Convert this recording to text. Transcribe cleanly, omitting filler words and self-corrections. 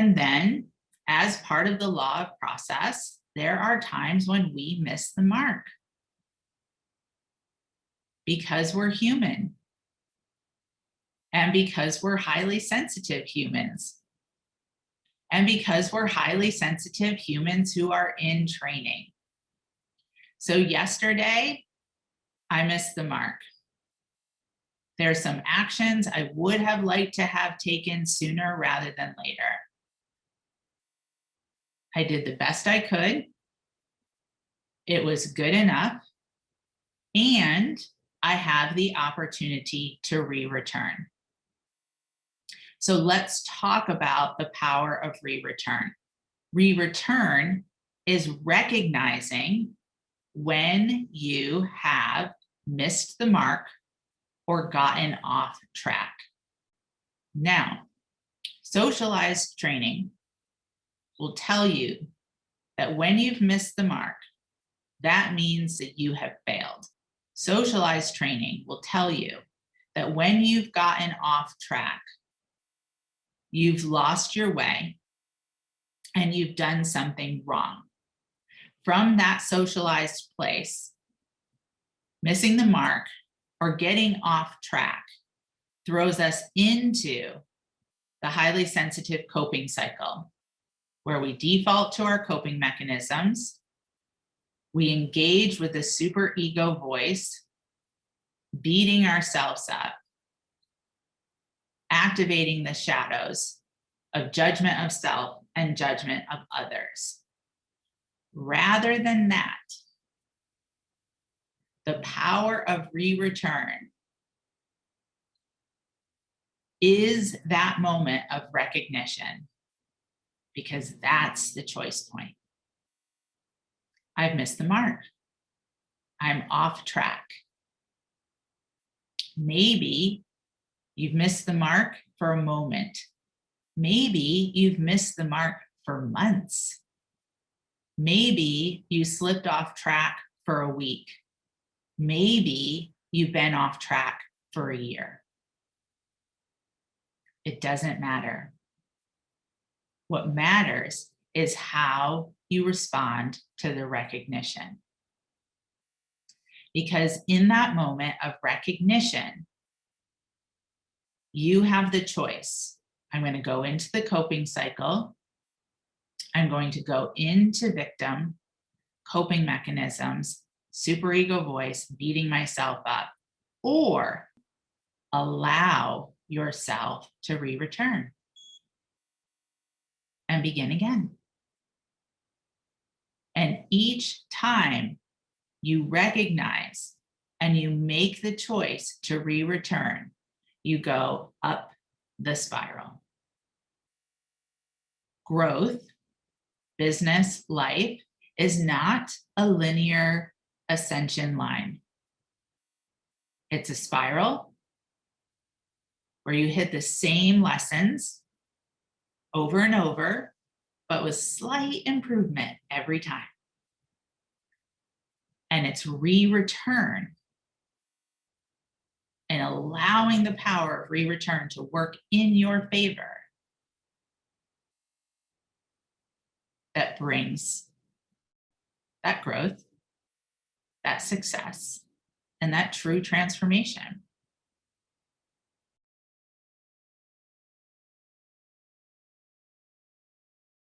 And then, as part of the law of process, there are times when we miss the mark because we're human and because we're highly sensitive humans and because we're highly sensitive humans who are in training. So yesterday, I missed the mark. There's some actions I would have liked to have taken sooner rather than later. I did the best I could. It was good enough. And I have the opportunity to re-return. So let's talk about the power of re-return. Re-return is recognizing when you have missed the mark or gotten off track. Now, socialized training will tell you that when you've missed the mark, that means that you have failed. Socialized training will tell you that when you've gotten off track, you've lost your way and you've done something wrong. From that socialized place, missing the mark or getting off track throws us into the highly sensitive coping cycle, where we default to our coping mechanisms. We engage with the super ego voice, beating ourselves up, activating the shadows of judgment of self and judgment of others. Rather than that, the power of re-return is that moment of recognition, because that's the choice point. I've missed the mark. I'm off track. Maybe you've missed the mark for a moment. Maybe you've missed the mark for months. Maybe you slipped off track for a week. Maybe you've been off track for a year. It doesn't matter. What matters is how you respond to the recognition. Because in that moment of recognition, you have the choice. I'm going to go into the coping cycle. I'm going to go into victim, coping mechanisms, superego voice, beating myself up, or allow yourself to re-return and begin again. And each time you recognize and you make the choice to re-return, you go up the spiral. Growth, business, life is not a linear ascension line. It's a spiral where you hit the same lessons over and over, but with slight improvement every time. And it's re-return and allowing the power of re-return to work in your favor that brings that growth, that success, and that true transformation.